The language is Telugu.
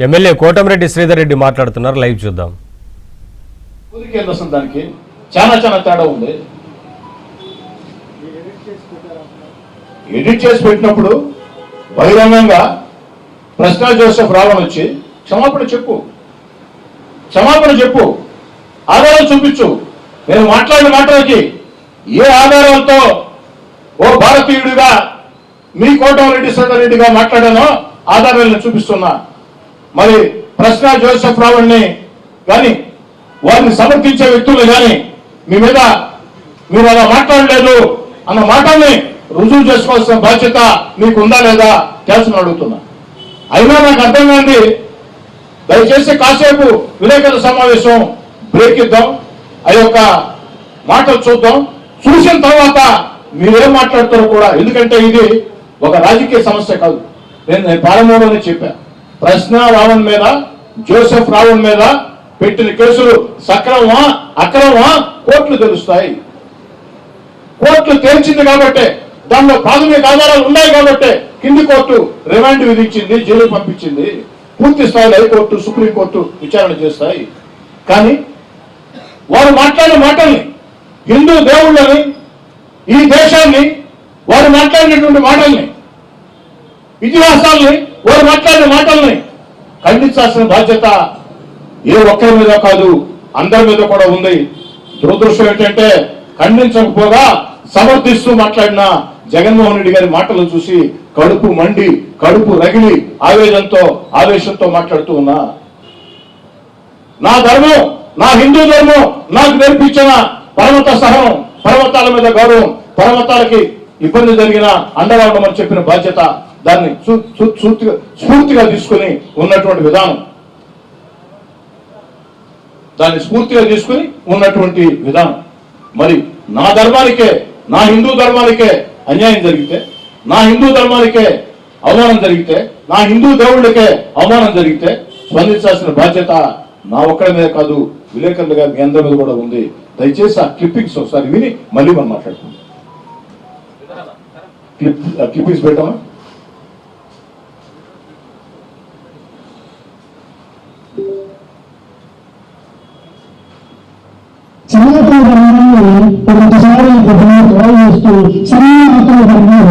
ఎమ్మెల్యే కోటమిరెడ్డి శ్రీధర్ రెడ్డి మాట్లాడుతున్నారు, లైవ్ చూద్దాం. దానికి చాలా చాలా తేడా ఉంది. ఎడిట్ చేసి పెట్టినప్పుడు బహిరంగంగా ప్రశ్న జోసెఫ్ రావణ్ వచ్చి క్షమాపణ చెప్పు, ఆధారాలు చూపించు. నేను మాట్లాడిన మాటలకి ఏ ఆధారాలతో ఓ భారతీయుడిగా మీ కోటమిరెడ్డి శ్రీధర్ రెడ్డిగా మాట్లాడానో ఆధారాలను చూపిస్తున్నా. మరి ప్రశ్న జోసెఫ్ రావణ్ని కానీ వారిని సమర్థించే వ్యక్తులు కానీ మీ మీద మీరు అలా మాట్లాడలేదు అన్న మాటల్ని రుజువు చేసుకోవాల్సిన బాధ్యత మీకు ఉందా లేదా తెలుసుకుని అడుగుతున్నా. అయినా నాకు అర్థం కాంది, దయచేసి కాసేపు విలేకరుల సమావేశం బ్రేక్ ఇద్దాం, ఆ యొక్క మాటలు చూద్దాం. చూసిన తర్వాత మీరేం మాట్లాడతారో కూడా, ఎందుకంటే ఇది ఒక రాజకీయ సమస్య కాదు. నేను ప్రారంభంలోనే చెప్పా, ప్రశ్న రావణ్ మీద జోసెఫ్ రావణ్ మీద పెట్టిన కేసులు సక్రమమా అక్రమమా కోర్టులు తెలుస్తాయి. కోర్టు తేల్చింది కాబట్టి, దానిలో ప్రాథమిక ఆధారాలు ఉన్నాయి కాబట్టి కింది కోర్టు రిమాండ్ విధించింది, జైలు పంపించింది. పూర్తి స్థాయిలో హైకోర్టు సుప్రీంకోర్టు విచారణ చేస్తాయి. కానీ వారు మాట్లాడిన మాటల్ని, హిందూ దేవుళ్ళని, ఈ దేశాన్ని, వారు మాట్లాడినటువంటి మాటల్ని, ఇతిహాసాలని, వారు మాట్లాడిన మాటల్ని ఖండించాల్సిన బాధ్యత ఏ ఒక్కరి మీద కాదు, అందరి మీద కూడా ఉంది. దురదృష్టం ఏంటంటే ఖండించకపోగా సమర్థిస్తూ మాట్లాడిన జగన్మోహన్ రెడ్డి గారి మాటలు చూసి కడుపు మండి, కడుపు రగిలి ఆవేశంతో మాట్లాడుతూ ఉన్నా. నా ధర్మం, నా హిందూ ధర్మం నాకు నేర్పించిన పర్వత సహనం, పర్వతాల మీద గౌరవం, పర్వతాలకి ఇబ్బంది జరిగిన అండగా ఉండమని చెప్పిన బాధ్యత, దాన్ని స్ఫూర్తిగా తీసుకుని ఉన్నటువంటి విధానం, మరి నా ధర్మానికే, నా హిందూ ధర్మానికే అన్యాయం జరిగితే, నా హిందూ ధర్మానికే అవమానం జరిగితే, నా హిందూ దేవుళ్ళకే అవమానం జరిగితే స్పందించాల్సిన బాధ్యత నా ఒక్కడి మీద కాదు, విలేకరులుగా మీ అందరి మీద కూడా ఉంది. దయచేసి ఆ క్లిప్పింగ్స్ ఒకసారి విని మళ్ళీ మనం మాట్లాడుకుందాం. క్లిప్పింగ్స్ పెట్టామా? సనాతన ధర్మాన్ని ఒకసారి కాల్ చేస్తూ సనాతన ధర్మం